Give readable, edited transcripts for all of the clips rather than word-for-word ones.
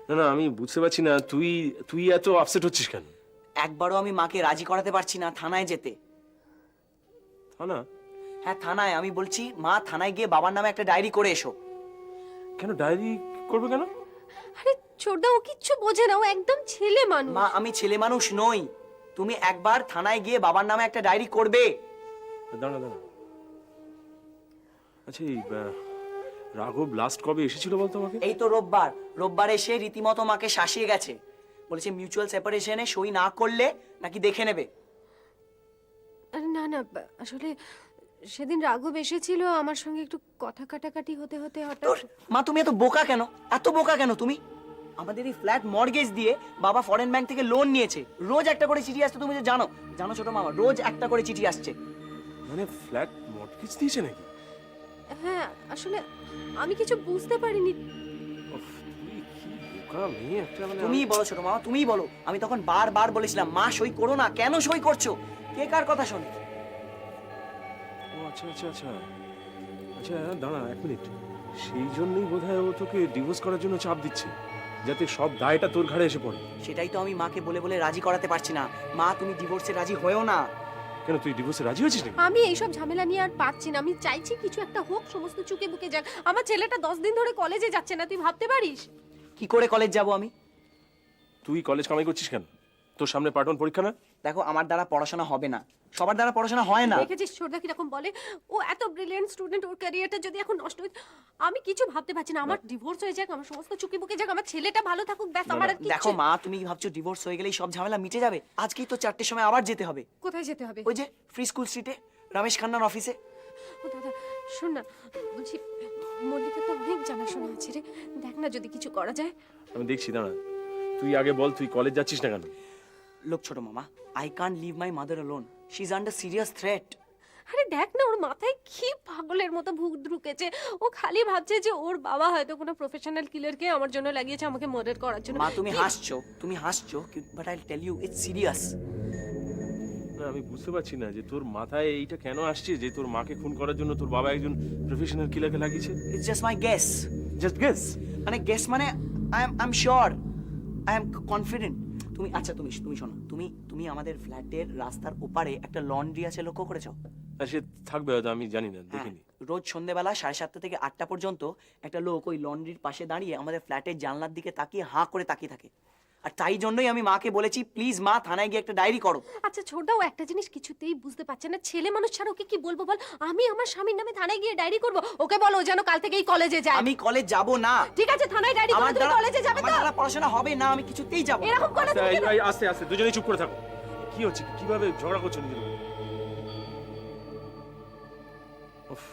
না না, আমি বুঝতে পারছি না তুই তুই এত আপসেট হচ্ছিস কেন? একবারও আমি মাকে রাজি করাতে পারছি না থানায় যেতে। থানা? হ্যাঁ থানায়। আমি বলছি মা থানায় গিয়ে বাবার নামে একটা ডায়েরি করে এসো। কেন ডায়েরি করবে কেন? আরে ছোটদা ও কিচ্ছু বোঝে না, ও একদম ছেলে মানুষ। মা আমি ছেলে মানুষ নই। তুমি একবার থানায় গিয়ে বাবার নামে একটা ডায়েরি করবে। দাঁড়া দাঁড়া, আচ্ছা এই রাঘব লাস্ট কবে এসেছিল বলতো আমাকে? এই তো রোববার এসে রীতিমতো মাকে শাসিয়ে গেছে। বলেছে মিউচুয়াল সেপারেশনে সই না করলে নাকি দেখে নেবে। আরে না না, আসলে সেদিন রাঘব এসেছিল, আমার সঙ্গে একটু কথা কাটাকাটি হতে হতে হঠাৎ। তোর মা তুমি এত বোকা কেন, এত বোকা কেন তুমি? আমাদের এই ফ্ল্যাট মর্গেজ দিয়ে বাবা ফরেন ব্যাংক থেকে লোন নিয়েছে। রোজ একটা করে চিঠি আসছে, তুমি যে জানো জানো ছোট মামা, রোজ একটা করে চিঠি আসছে। মানে ফ্ল্যাট মর্টগেজ দিয়েছে নাকি? হ্যাঁ আসলে আমি কিছু বুঝতে পারিনি। উফ, তুই কি বোকা মেয়ে একটা, মানে তুমিই বলো ছোট মামা, তুমিই বলো। আমি তখন বারবার বলেছিলাম মা সই করো না, কেন সই করছো? কে কার কথা শোনে? ও আচ্ছা আচ্ছা আচ্ছা আচ্ছা, দাঁড়া এক মিনিট। সেই জন্যই বোধহয় ও তোকে ডিভোর্স করার জন্য চাপ দিচ্ছে, যাতে সব দায়টা তোর ঘাড়ে এসে পড়ে। সেটাই তো আমি মাকে বলে বলে রাজি করাতে পারছি না। মা তুমি ডিভোর্সে রাজি হয়েও না। কেন তুই ডিভোর্সে রাজি হয়েছিস নাকি? আমি এইসব ঝামেলা নিয়ে আর পাচ্ছি না। আমি চাইছি কিছু একটা হোক, সমস্ত চুকে বুকে যাক। আমার ছেলেটা 10 দিন ধরে কলেজে যাচ্ছে না, তুই ভাবতে পারিস? কি করে কলেজ যাব আমি? তুই কলেজ কামাই করছিস কেন? তোর সামনে পার্ট 1 পরীক্ষা না? দেখো আমার দ্বারা পড়াশোনা হবে না, সবার দ্বারা পড়াশোনা হয় না। দেখেছিস ছোটদা কিরকম বলে? ও এত ব্রিলিয়েন্ট স্টুডেন্ট, ওর ক্যারিয়ারটা যদি এখন নষ্ট হয়। আমি কিছু ভাবতে পারছি না। আমার ডিভোর্স হয়ে যাক, আমার সমস্ত চুকি বুকে যাক, আমার ছেলেটা ভালো থাকুক, ব্যাস আমার আর দেখো কিছু। মা তুমি কি ভাবছো ডিভোর্স হয়ে গেলেই সব ঝামেলা মিটে যাবে? আজকেই তো 4টের সময় আবার যেতে হবে। কোথায় যেতে হবে? ওই যে ফ্রি স্কুল স্ট্রিটে রমেশ খান্নার অফিসে। ও দাদা শোন না, বলছি মল্লিকা তো অনেক জানাশোনা আছে রে, দেখ না যদি কিছু করা যায়। আমি দেখছি, দাঁড়া। তুই আগে বল, তুই কলেজ যাচ্ছিস না কেন? লোক ছোট মামা, I can't leave my mother alone, she is under serious threat. আরে দেখ না, ওর মাথায় কি পাগলের মতো ভূত ঢুকেছে। ও খালি ভাবছে যে ওর বাবা হয়তো কোনো প্রফেশনাল কিলারকে আমার জন্য লাগিয়েছে, আমাকে মার্ডার করার জন্য। মা তুমি হাসছো, but I tell you it's serious. না আমি বুঝতে পারছি না যে তোর মাথায় এইটা কেন আসছে যে তোর মাকে খুন করার জন্য তোর বাবা একজন প্রফেশনাল কিলারকে লাগিয়েছে। It's just my guess. Just guess? মানে গেস মানে I am sure, I am confident. তুমি আচ্ছা তুমি শোনো, তুমি আমাদের ফ্ল্যাটের রাস্তার ওপারে একটা লন্ড্রি আছে, লক্ষ্য করেছো? আর সে থাকবে হয়তো, আমি জানি না, হ্যাঁ, দেখিনি। রোজ সন্ধ্যেবেলা 7:30 থেকে 8টা পর্যন্ত একটা লোক ওই লন্ড্রির পাশে দাঁড়িয়ে আমাদের ফ্ল্যাটের জানলার দিকে তাকিয়ে হাঁ করে তাকিয়ে থাকে। আর তাই জন্যই আমি মাকে বলেছি প্লিজ মা থানায় গিয়ে একটা ডায়েরি করো। আচ্ছা ছোটদা, ও একটা জিনিস কিছুতেই বুঝতে পারছে না, ছেলে মানুষ ছাড়া ওকে কি বলবো বল? আমি আমার স্বামীর নামে থানায় গিয়ে ডায়েরি করব? ওকে বলো যেন কাল থেকেই কলেজে যায়। আমি কলেজ যাব না। ঠিক আছে থানায় ডায়েরি করো, তুমি কলেজে যাবে আমার তো? দ্বারা পড়াশোনা হবে না, আমি কিছুতেই যাব না। এরকম করে আস্তে, তুমি কি এই, আস্তে আস্তে দুজনেই চুপ করে থাকো। কি হচ্ছে, কিভাবে ঝগড়া করছো নিজের মধ্যে? উফ,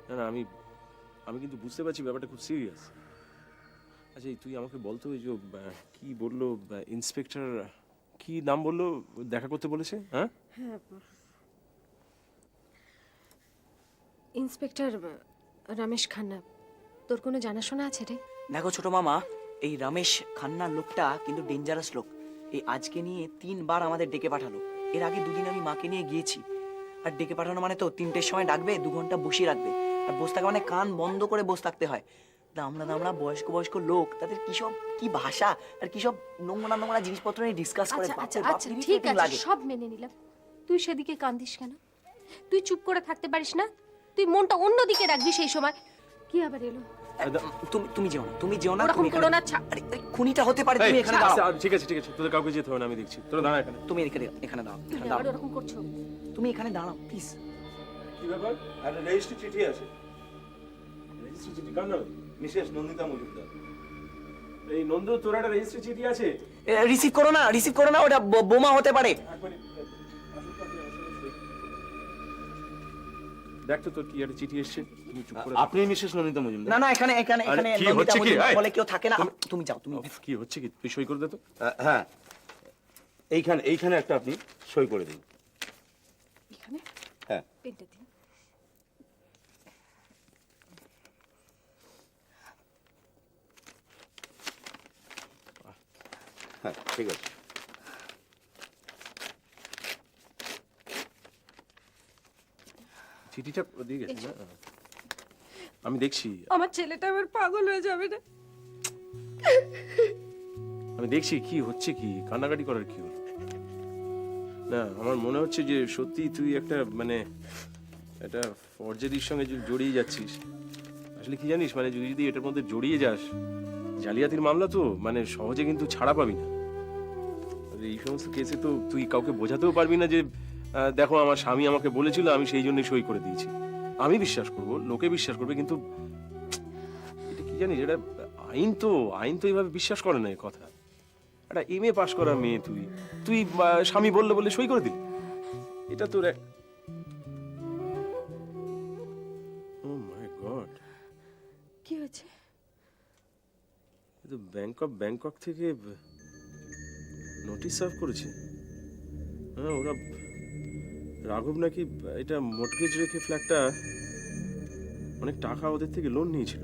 না না, আমি কিন্তু বুঝতে পারছি ব্যাপারটা খুব সিরিয়াস। আচ্ছা এই তুই আমাকে বলতো, এই যে কি বললো ইন্সপেক্টর, কি নাম বললো, দেখা করতে বলেছে? হ্যাঁ ইন্সপেক্টর রমেশ খান্না, তোর কোনো জানাশোনা আছে রে? দেখো ছোট মামা, এই রমেশ খান্না লোকটা কিন্তু ডেঞ্জারাস লোক। এই আজকে নিয়ে 3বার আমাদের ডেকে পাঠালো। এর আগে 2 দিন আমি মাকে নিয়ে গিয়েছি। আর ডেকে পাঠানো মানে তো 3টের সময় ডাকবে, 2 ঘন্টা বসিয়ে রাখবে। আর বসে থাকা মানে কান বন্ধ করে বসে থাকতে হয়। দামড়া বয়স্ক লোক, তাদের কি ভাষা আর কি সব নোংরা জিনিসপত্র নিয়ে ডিসকাস করে। আচ্ছা আচ্ছা বাপরে বাপ, আচ্ছা ঠিক irritating আছে, লাগে। সব মেনে নিলাম। তুই সেদিকে কান্দিস কেন? তুই চুপ করে থাকতে পারিস না? তুই মনটা অন্যদিকে রাখবি সেই সময়। কি আবার এলো? তুমি যেও না, ওরকম করো না। আরে এই খুনিটা হতে পারে, তুমি এখানে দাঁড়াও। ঠিক আছে তোদের কাউকে যেতে হবে না, আমি দেখছি। তোরা দাঁড়া এখানে। তুমি এখানে দাঁড়াও, তুমি এখানে আবার দাঁড়াও। ওরকম করছো? তুমি এখানে দাঁড়াও প্লিজ। কি ব্যাপার? একটা রেজিস্ট্রি চিঠি আছে। রেজিস্ট্রি চিঠি কার নামে? মিসেস নন্দিতা মজুমদার। এই নন্দু, তোর একটা রেজিস্ট্রি চিঠি আছে। রিসিভ করো না, ওটা বোমা হতে পারে। দেখ তো তোর কি একটা চিঠি এসেছে। তুমি চুপ করে আপনি মিসেস নন্দিতা মজুমদার? না এখানে আরে, কি নন্দিতা হচ্ছে কি? মজুমদার এই, বলে কেউ থাকে না। তুমি যাও, তুমি উফ, কি হচ্ছে কি? তুই সই করে দে তো। হ্যাঁ, এইখানে একটা আপনি সই করে দিন। এখানে হ্যাঁ। পেনটা দিন। হ্যাঁ ঠিক আছে। চিঠিটা দিয়ে গেছে না? আমি দেখছি। আমার ছেলেটা আবার পাগল হয়ে যাবে না? আমি দেখছি কি হচ্ছে, কি কান্নাকাটি করার কি হলো। না আমার মনে হচ্ছে যে সত্যি তুই একটা মানে একটা ফর্জারির সঙ্গে জড়িয়ে যাচ্ছিস। আসলে কি জানিস, মানে তুই যদি এটার মধ্যে জড়িয়ে যাস, জালিয়াতির মামলা তো মানে সহজে কিন্তু ছাড়া পাবি না। আর এই সমস্ত কেসে তো তুই কাউকে বোঝাতেও পারবি না যে দেখো আমার স্বামী আমাকে বলেছিল, আমি সেই জন্যই সই করে দিয়েছি। আমি বিশ্বাস করব, লোকে বিশ্বাস করবে, কিন্তু এটা কি জানিস, এটা আইন তো এইভাবে বিশ্বাস করে না। এ কথা একটা MA পাশ করা মেয়ে, তুই স্বামী বললে বলে সই করে দিলি। এটা তোর এক ও মাই গড। কি হয়েছে? তো ব্যাংকক থেকে নোটিশ সার্ভ করেছে। হ্যাঁ, ওরা রাঘব নাকি এটা মর্টগেজ রেখে ফ্ল্যাটটা অনেক টাকা ওদের থেকে লোন নিয়েছিল।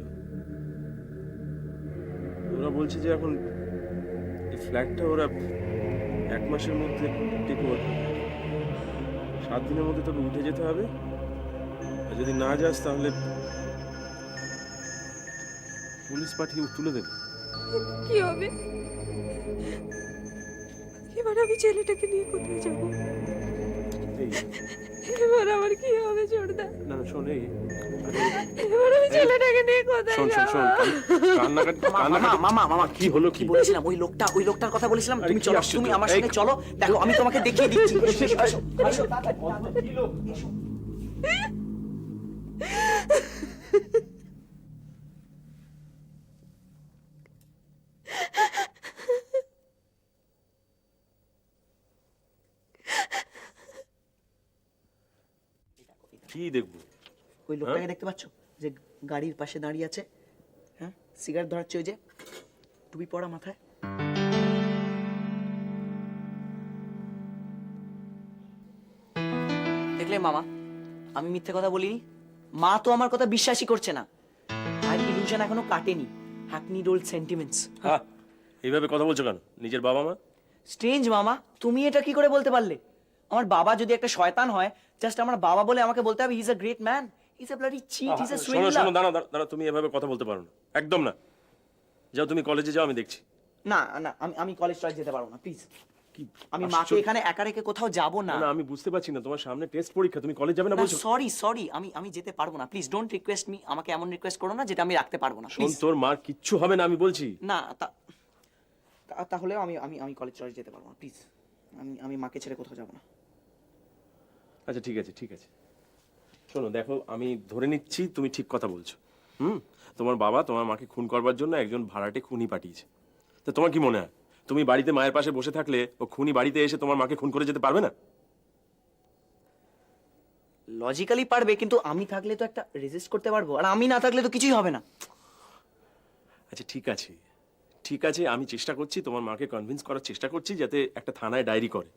ওরা বলছে যে এখন এই ফ্ল্যাটটা ওরা 1 মাসের মধ্যে টেক ওভার করবে। 7 দিনের মধ্যে তোকে উঠে যেতে হবে, আর যদি না যাস তাহলে পুলিশ পাঠিয়ে তুলে দেবে। কি হবে এবার? আমি ছেলেটাকে নিয়ে কোথায় যাব? এই এবার আমার কি হবে ছোটদা? না না শোন, এই এবার আমি ছেলেটাকে নিয়ে কোথায় শোন যাব? কান্নাকাটি মামা কি হলো, কি বলেছিলাম? ওই লোকটার কথা বলেছিলাম। আরে তুমি কি চলো, আশ্চর্য। তুমি আমার এই, সঙ্গে চলো, দেখো আমি তোমাকে দেখিয়ে দিচ্ছি। এসো, এসো, তাড়াতাড়ি, এসো। কি দেখবো? ওই লোকটাকে দেখতে পাচ্ছ যে গাড়ির পাশে দাঁড়িয়ে আছে? হ্যাঁ, সিগারেট ধরাচ্ছে, ওই যে টুপি পরা মাথায়। দেখলে মামা, আমি মিথ্যে কথা বলিনি। মা তো আমার কথা বিশ্বাসই করছে না। আর ইলুশন এখনো কাটেনি। Hackneyed old sentiments. হ্যাঁ, এইভাবে কথা বলছো কেন? নিজের বাবা মা। স্ট্রেঞ্জ মামা, তুমি এটা কি করে বলতে পারলে? আমার বাবা যদি একটা শয়তান হয়, জাস্ট আমার বাবা বলে আমাকে বলতে হবে he is a great man, he is a bloody cheat, he is a শোনো সুইন্ডলার। শোনো, দাঁড়া, তুমি এভাবে কথা বলতে পারো না, একদম না। যাও তুমি কলেজে যাও, আমি দেখছি। না না, আমি কলেজ টলেজ যেতে পারবো না, প্লিজ। কি আমি মাকে এখানে একা রেখে কোথাও যাব না। না, আমি বুঝতে পারছি না, তোমার সামনে টেস্ট পরীক্ষা, তুমি কলেজ যাবে না বলছো? সরি, আমি যেতে পারবো না, প্লিজ ডোন্ট রিকোয়েস্ট মি। আমাকে এমন রিকোয়েস্ট করো না যেটা আমি রাখতে পারবো না, শোন, প্লিজ। তোর মার কিচ্ছু হবে না, আমি বলছি। না, তাহলেও আমি কলেজ টলেজ যেতে পারবো না, প্লিজ। আমি মাকে ছেড়ে কোথাও যাব না। আচ্ছা ঠিক আছে। শোনো দেখো, আমি ধরে নিচ্ছি তুমি ঠিক কথা বলছো। তোমার বাবা তোমার মাকে খুন করবার জন্য একজন ভাড়াটে খুনি পাঠিয়েছে। তো তোমার কি মনে হয় তুমি বাড়িতে মায়ের পাশে বসে থাকলে ও খুনি বাড়িতে এসে তোমার মাকে খুন করে যেতে পারবে না? লজিক্যালি পারবে, কিন্তু আমি থাকলে তো একটা রেজিস্ট করতে পারবো, আর আমি না থাকলে তো কিছুই হবে না। আচ্ছা ঠিক আছে, আমি চেষ্টা করছি, তোমার মাকে কনভিন্স করার চেষ্টা করছি যাতে একটা থানায় ডায়েরি করে।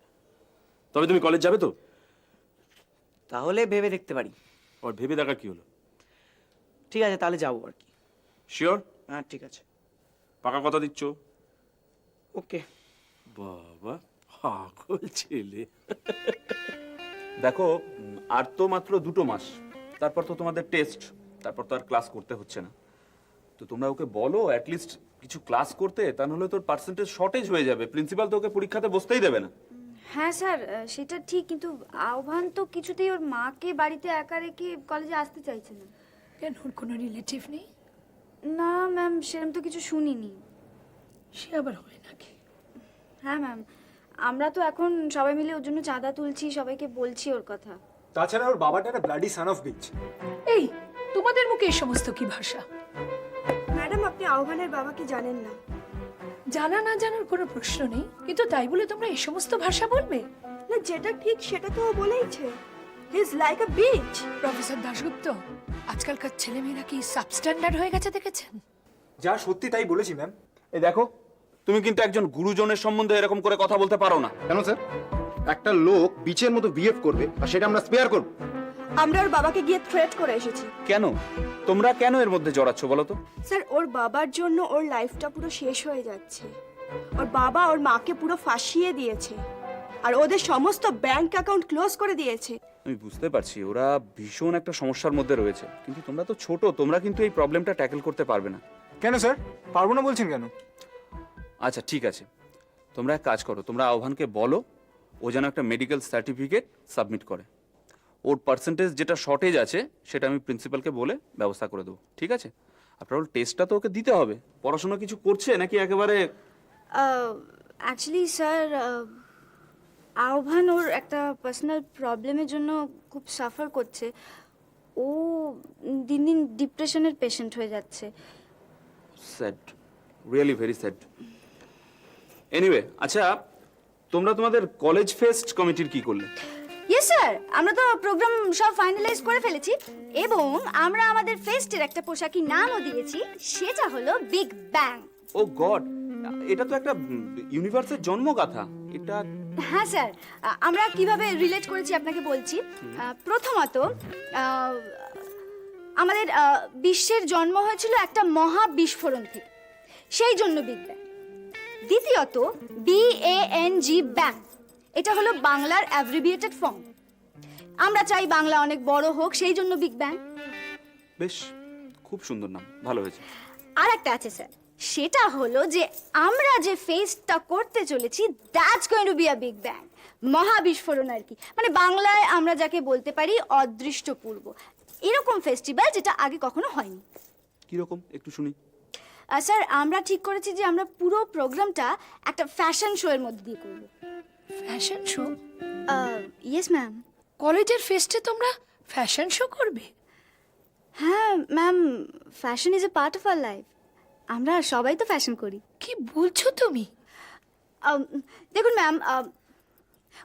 তবে তুমি কলেজ যাবে তো? তাহলে ভেবে দেখতে পারি। আর ভেবে দেখা কি হলো? ঠিক আছে, তাহলে যাবো আর কি। শিওর? হ্যাঁ, ঠিক আছে। পাকা কথা দিচ্ছ? ওকে। বাবা, পাগল ছেলে। দেখো, আর তো মাত্র 2 মাস, তারপর তো তোমাদের টেস্ট, তারপর তো আর ক্লাস করতে হচ্ছে না। তো তোমরা ওকে বলো অ্যাটলিস্ট কিছু ক্লাস করতে, তা নাহলে তোর পার্সেন্টেজ শর্টেজ হয়ে যাবে। প্রিন্সিপাল তো ওকে পরীক্ষাতে বসতেই দেবে না। হ্যাঁ স্যার, সেটা ঠিক, কিন্তু আহ্বান তো কিছুতেই ওর মাকে বাড়িতে একা রেখে কলেজে আসতে চাইছে না। কেন, ওর কোনো রিলেটিভ নেই? না ম্যাম, সেরকম তো কিছু শুনিনি। সে আবার হয় নাকি? হ্যাঁ ম্যাম, আমরা তো এখন সবাই মিলে ওর জন্য চাঁদা তুলছি, সবাইকে বলছি ওর কথা। তাছাড়া ওর বাবাটা একটা ব্লাডি সান অফ বিচ। এই, তোমাদের মুখে এই সমস্ত কি ভাষা? ম্যাডাম, আপনি আহ্বানের বাবাকে জানেন না? জানা না জানার কোনো প্রশ্ন নেই, কিন্তু তাই বলে তোমরা এই সমস্ত ভাষা বলবে? না, যেটা ঠিক সেটা তো ও বলেইছে। He is like a bitch. Professor Dasgupta, আজকালকার ছেলেমেয়েরা কি সাবস্ট্যান্ডার্ড হয়ে গেছে দেখেছেন? যা সত্যি তাই বলেছি ম্যাম। এই দেখো, তুমি কিন্তু একজন গুরুজনের সম্বন্ধে এরকম করে কথা বলতে পারো না। কেন স্যার? একটা লোক বিচের মতো বিহেভ করবে আর সেটা আমরা স্পেয়ার করব? আমরা ওর বাবাকে গিয়ে থ্রেট করে এসেছি। কেন? তোমরা কেন এর মধ্যে জড়াচ্ছ বলো তো? স্যার, ওর বাবার জন্য ওর লাইফটা পুরো শেষ হয়ে যাচ্ছে। ওর বাবা ওর মাকে পুরো ফাঁসিয়ে দিয়েছে, আর ওদের সমস্ত ব্যাংক অ্যাকাউন্ট ক্লোজ করে দিয়েছে। আমি বুঝতে পারছি ওরা ভীষণ একটা সমস্যার মধ্যে রয়েছে, কিন্তু তোমরা তো ছোট, তোমরা কিন্তু এই প্রবলেমটা ট্যাকেল করতে পারবে না। কেন স্যার পারবো না বলছেন কেন? আচ্ছা ঠিক আছে, তোমরা এক কাজ করো, তোমরা আহ্বানকে বলো ও যেন একটা মেডিকেল সার্টিফিকেট সাবমিট করে। ওর পার্সেন্টেজ যেটা শর্টেজ আছে সেটা আমি প্রিন্সিপালকে বলে ব্যবস্থা করে দেবো, ঠিক আছে? আপনার ওর টেস্টটা তো ওকে দিতে হবে। পড়াশোনা কিছু করছে নাকি একেবারে? অ্যাকচুয়ালি স্যার, আহ্বান ওর একটা পার্সোনাল প্রবলেমের জন্য খুব সাফার করছে। ও দিন দিন ডিপ্রেশনের পেশেন্ট হয়ে যাচ্ছে। Sad, really very sad. Anyway, আচ্ছা তোমরা তোমাদের কলেজ ফেস্ট কমিটির কি করলে? ইয়েস স্যার, আমরা তো প্রোগ্রাম সব ফাইনালাইজ করে ফেলেছি এবং আমরা আমাদের ফেস্টের একটা পোশাকি নামও দিয়েছি, সেটা হলো বিগ ব্যাং। ও গড, এটা তো একটা ইউনিভার্সের জন্মগাথা। এটা হ্যাঁ স্যার, আমরা কিভাবে রিলেট করেছি আপনাকে বলছি। প্রথমত, আমাদের বিশ্বের জন্ম হয়েছিল একটা মহা বিস্ফোরণ থেকে, সেই জন্য বিগ ব্যাং। দ্বিতীয়ত, BANG ব্যাং, এটা হলো বাংলার অ্যাব্রিভিয়েটেড ফর্ম। আমরা চাই বাংলা অনেক বড় হোক, সেই জন্য বিগ ব্যাং। বেশ, খুব সুন্দর নাম, ভালো হয়েছে। আর একটা আছে স্যার, সেটা হলো যে আমরা যে ফেস্টটা করতে চলেছি, that's going to be a big bang, মহা বিস্ফোরণ আর কি। মানে বাংলায় আমরা যাকে বলতে পারি অদৃষ্টপূর্ব, এরকম ফেস্টিভ্যাল যেটা আগে কখনো হয়নি। কিরকম একটু শুনি। স্যার, আমরা ঠিক করেছি যে আমরা পুরো প্রোগ্রামটা একটা ফ্যাশন শো এর মধ্যে দিয়ে করব। Fashion show? Yes ma'am. কলেজের ফেস্টে তোমরা ফ্যাশন শো করবে? হ্যাঁ ma'am, fashion is a part of our life. আমরা সবাই তো ফ্যাশন করি। কি বলছো তুমি? দেখুন ম্যাম,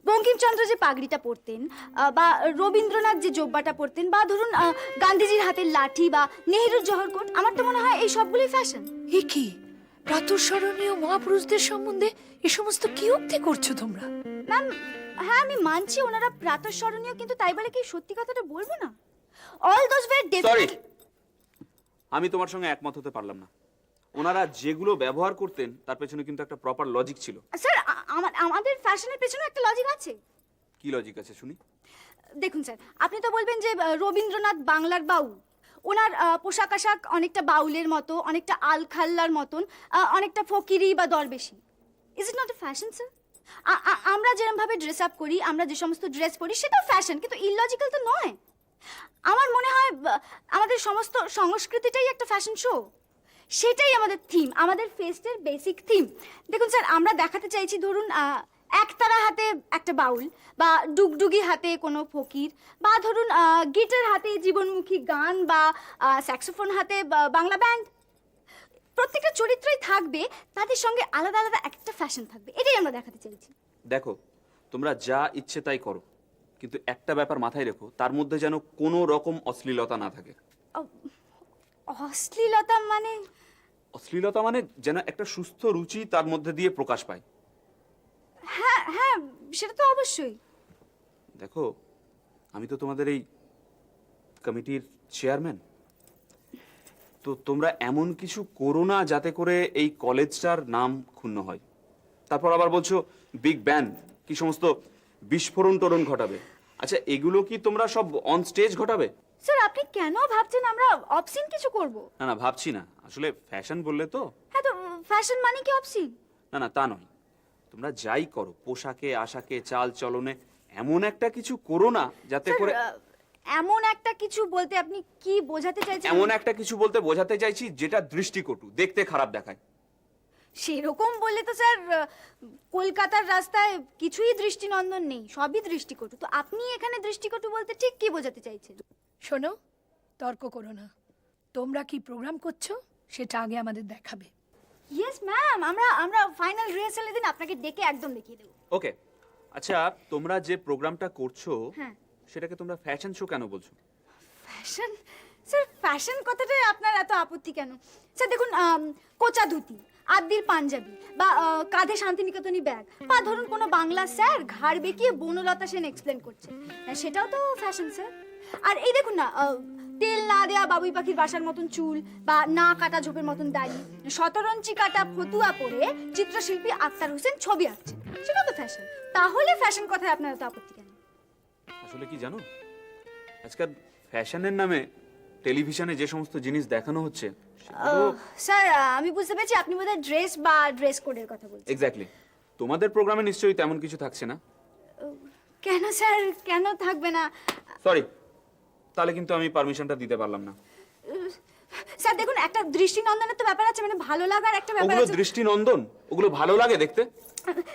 বঙ্কিমচন্দ্র যে পাগড়িটা পরতেন, বা রবীন্দ্রনাথ যে জোব্বাটা পরতেন, বা ধরুন গান্ধীজির হাতের লাঠি, বা নেহেরুর জহর কোট, আমার তো মনে হয় এই সবগুলোই ফ্যাশন। এ কি প্রাতঃস্মরণীয় মহাপুরুষদের সম্বন্ধে এ সমস্ত কি উক্তি করছো তোমরা? ম্যাম, হ্যাঁ আমি মানছি ওনারা প্রাতঃস্মরণীয়, কিন্তু তাই বলে কি সত্যি কথাটা বলবো না? All those were sorry, definitely. আমি তোমার সঙ্গে একমত হতে পারলাম না। ওনারা যেগুলো ব্যবহার করতেন তার পেছনে কিন্তু একটা প্রপার লজিক ছিল। স্যার, আমাদের ফ্যাশনের পেছনে একটা লজিক আছে। কি লজিক আছে শুনি? দেখুন স্যার, আপনি তো বলবেন যে রবীন্দ্রনাথ বাংলার বাউল, ওনার পোশাক আশাক অনেকটা বাউলের মতো, অনেকটা আলখাল্লার মতন, অনেকটা ফকিরি বা দরবেশি। Is it not a fashion sir? আমরা যেরকম ভাবে ড্রেস আপ করি, আমরা যে সমস্ত ড্রেস পরি, সেটাও ফ্যাশন, কিন্তু ইললজিক্যাল তো নয়। আমার মনে হয় আমাদের সমস্ত সংস্কৃতিটাই একটা ফ্যাশন শো। সেটাই আমাদের থিম, আমাদের ফেস্টের বেসিক থিম। দেখুন স্যার, আমরা দেখাতে চাইছি ধরুন একতারা হাতে একটা বাউল, বা ডুগডুগি হাতে কোনো ফকির, বা ধরুন গিটার হাতে জীবনমুখী গান, বা স্যাক্সোফোন হাতে বাংলা ব্যান্ড। প্রত্যেকটা চরিত্রই থাকবে, তাদের সঙ্গে আলাদা আলাদা একটা ফ্যাশন থাকবে, এটাই আমরা দেখাতে চাইছি। দেখো, তোমরা যা ইচ্ছে তাই করো, কিন্তু একটা ব্যাপার মাথায় রেখো, তার মধ্যে যেন কোনো রকম অশ্লীলতা না থাকে। অশ্লীলতা মানে? অশ্লীলতা মানে যেন একটা সুস্থ রুচি তার মধ্যে দিয়ে প্রকাশ পায়। হ্যাঁ হ্যাঁ, সেটা তো অবশ্যই। দেখো, আমি তো তোমাদের এই কমিটির চেয়ারম্যান, তো তোমরা এমন কিছু করো না যাতে করে এই কলেজটার নাম ক্ষুণ্ণ হয়। তারপর আবার বলছো বিগ ব্যান, কি সমস্ত বিস্ফোরণ টোরণ ঘটাবে। আচ্ছা, এগুলো কি তোমরা সব অন স্টেজ ঘটাবে? স্যার, আপনি কেন ভাবছেন আমরা অবসিন কিছু করব? না না, ভাবছি না, আসলে ফ্যাশন বললে তো। হ্যাঁ, তো ফ্যাশন মানে কি অবসিন? না না, তা নয়। তোমরা যাই করো, পোশাকে আশাকে চাল চলনে এমন একটা কিছু করো না যাতে করে। এমন একটা কিছু বলতে আপনি কি বোঝাতে চাইছেন? এমন একটা কিছু বলতে বোঝাতে চাইছি যেটা দৃষ্টিকটু, দেখতে খারাপ দেখায়। সেরকম বললে তো স্যার, কলকাতার রাস্তায় কিছুই দৃষ্টিনন্দন নেই, সবই দৃষ্টিকটু। তো আপনি এখানে দৃষ্টিকটু বলতে ঠিক কি বোঝাতে চাইছেন? শোনো, তর্ক করো না। তোমরা কি প্রোগ্রাম করছো সেটা আগে আমাদের দেখাবে। ইয়েস ম্যাম, আমরা ফাইনাল রিহার্সালের দিন আপনাকে ডেকে একদম দেখিয়ে দেবো। ওকে, আচ্ছা তোমরা যে প্রোগ্রামটা করছো হ্যাঁ। সেটাকে তোমরা ফ্যাশন শো কেন বলছো? ফ্যাশন? স্যার, ফ্যাশন কথাটায় আপনার এত আপত্তি কেন? স্যার দেখুন, কোচা ধুতি, আদির পাঞ্জাবি, বা কাঁধে শান্তিনিকেতনী ব্যাগ, বা ধরুন কোনো বাংলা স্যার ঘাড় বেঁকিয়ে বনলতা সেন এক্সপ্লেন করছে, সেটাও তো ফ্যাশন স্যার। আর এই দেখুন না, তেল না দেয়া বাবুই পাখির বাসার মতন চুল, বা না কাটা ঝোপের মতন দাড়ি, শতরঞ্চি কাটা ফতুয়া পরে চিত্রশিল্পী আক্তার হোসেন ছবি আঁকছেন, সেটাও তো ফ্যাশন। তাহলে ফ্যাশন কথায় আপনার এত আপত্তি কেন? আসলে কি জানো, আজকাল ফ্যাশনের নামে টেলিভিশনে যে সমস্ত জিনিস দেখানো হচ্ছে স্যার আমি বুঝতে পেরেছি আপনি বোধহয় ড্রেস বা ড্রেস কোডের কথা বলছেন। এক্স্যাক্টলি তোমাদের প্রোগ্রামে নিশ্চয়ই তেমন কিছু থাকছে না। কেন স্যার, কেন থাকবে না? সরি, তাহলে কিন্তু আমি পারমিশনটা দিতে পারলাম না। স্যার দেখুন, একটা দৃষ্টিনন্দনের তো ব্যাপার আছে, মানে ভালো লাগার একটা ব্যাপার ওগুলো আছে। দৃষ্টিনন্দন, ওগুলো ভালো লাগে দেখতে?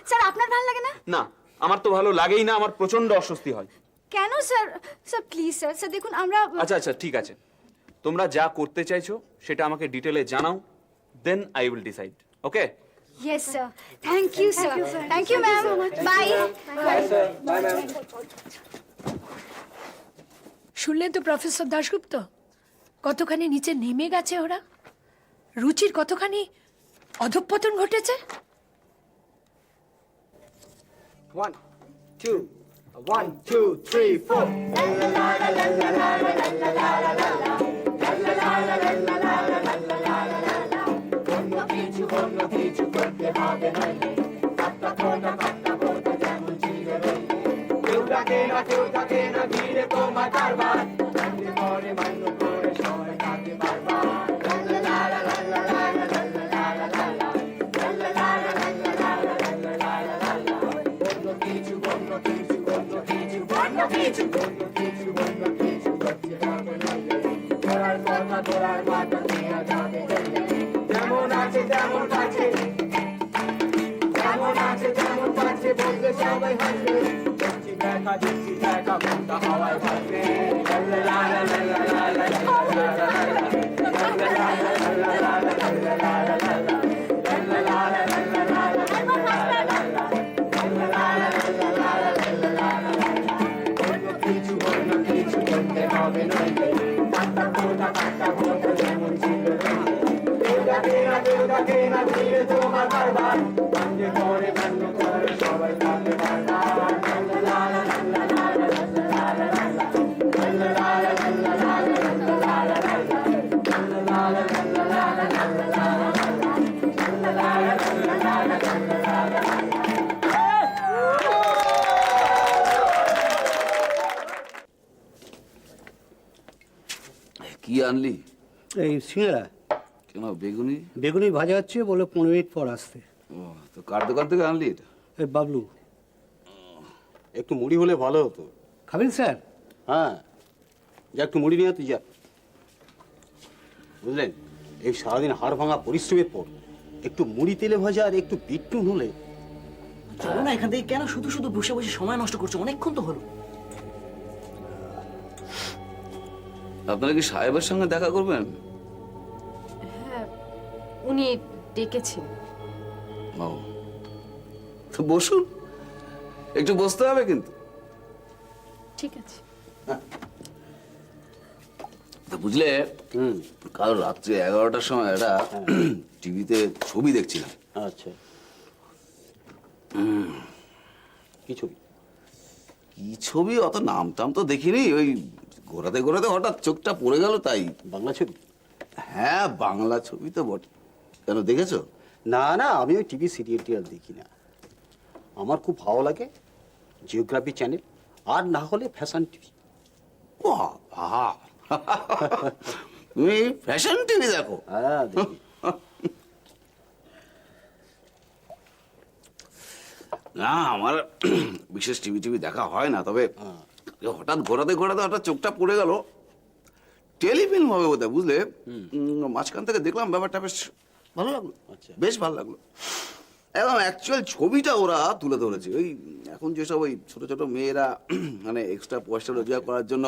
স্যার আপনার ভালো লাগে না? না, আমার তো ভালো লাগেই না, আমার প্রচন্ড অস্বস্তি হয়। কেন sir? Sir please sir, sir দেখুন আমরা আচ্ছা আচ্ছা ঠিক আছে, তোমরা যা করতে চাইছো সেটা আমাকে ডিটেলে জানাও, then I will decide. Okay? Yes sir, thank you sir, thank you ma'am, bye. শুনলেন তো প্রফেসর দাশগুপ্ত, কতখানি নিচে নেমে গেছে ওরা, রুচির কতখানি অধঃপতন ঘটেছে। 1, 2, 1, 2, 3, 4. কি আনলি? এই সিঙ্গারা কেন বেগুনি? বেগুনি ভাজা হচ্ছে, বলে 15 মিনিট পর আসতে। ও, তো কার দোকান থেকে আনলি এটা? এই বাবলু, একটু মুড়ি হলে ভালো হতো। খাবেন স্যার? হ্যাঁ, যা একটু মুড়ি নিয়ে তুই যা। বুঝলেন, এই সারাদিন হাড় ভাঙা পরিশ্রমের পর একটু মুড়ি তেলে ভাজা আর একটু বিট্টুন হলে। চলো না এখান থেকে, কেন শুধু শুধু বসে বসে সময় নষ্ট করছো? অনেকক্ষণ তো হলো। আপনারা কি সাহেবের সঙ্গে দেখা করবেন? উনি ডেকেছেন। ও, তো বসুন, একটু বসতে হবে কিন্তু। ঠিক আছে। তা বুঝলে, কাল রাত্রে 11টার সময় একটা টিভিতে ছবি দেখছিলাম। আচ্ছা, কি ছবি? কি ছবি অত নাম টাম তো দেখিনি, ওই ঘোরাতে ঘোরাতে হঠাৎ চোখটা পড়ে গেল তাই। বাংলা ছবি? হ্যাঁ, বাংলা ছবি তো বটে। কেন, দেখেছো? না না, আমি ওই টিভি সিরিয়াল টিরিয়াল দেখি না। আমার খুব ভালো লাগে জিওগ্রাফি চ্যানেল, আর না হলে ফ্যাশন টিভি। বাবা, তুমি ফ্যাশন টিভি দেখো? হ্যাঁ দেখি। না, আমার বিশেষ টিভি দেখা হয় না, তবে হঠাৎ ঘোরাতে ঘোরাতে হঠাৎ চোখটা পড়ে গেল। টেলিফিল্ম হবে বোধহয়, বুঝলে? মাঝখান থেকে দেখলাম, ব্যাপারটা বেশ ভালো লাগলো। আচ্ছা। বেশ ভালো লাগলো। একদম অ্যাকচুয়াল ছবিটা ওরা তুলে ধরেছে। ওই এখন যেসব ওই ছোট ছোট মেয়েরা মানে এক্সট্রা পয়সা রোজগার করার জন্য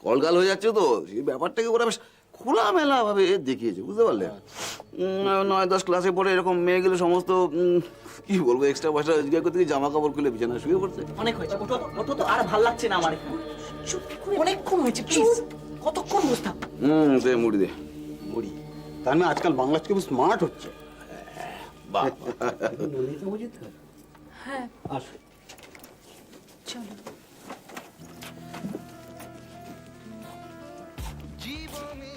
কলকাল হয়ে যাচ্ছে, তো সেই ব্যাপারটাকে ওরা বেশ খোলামেলা ভাবে দেখিয়েছে, বুঝতে পারলে? 9-10 ক্লাসে পড়ে এরকম মেয়েগুলো সমস্ত কি বলবো, এক্সট্রা পয়সা রোজগার করতে গিয়ে জামা কাপড় খুলে বিছানা শুয়ে পড়ছে। অনেক হয়েছে, ওঠো তো, ওঠো তো, আর ভাল লাগছে না আমার এখানে। অনেকক্ষণ হয়েছে, প্লিজ। কতক্ষণ বসতাম? দে মুড়ি দে। মুড়ি? তার মানে আজকাল বাংলা খুব স্মার্ট হচ্ছে। বাহ, বুঝি তো? হ্যাঁ, আসো। চলো। জীবনে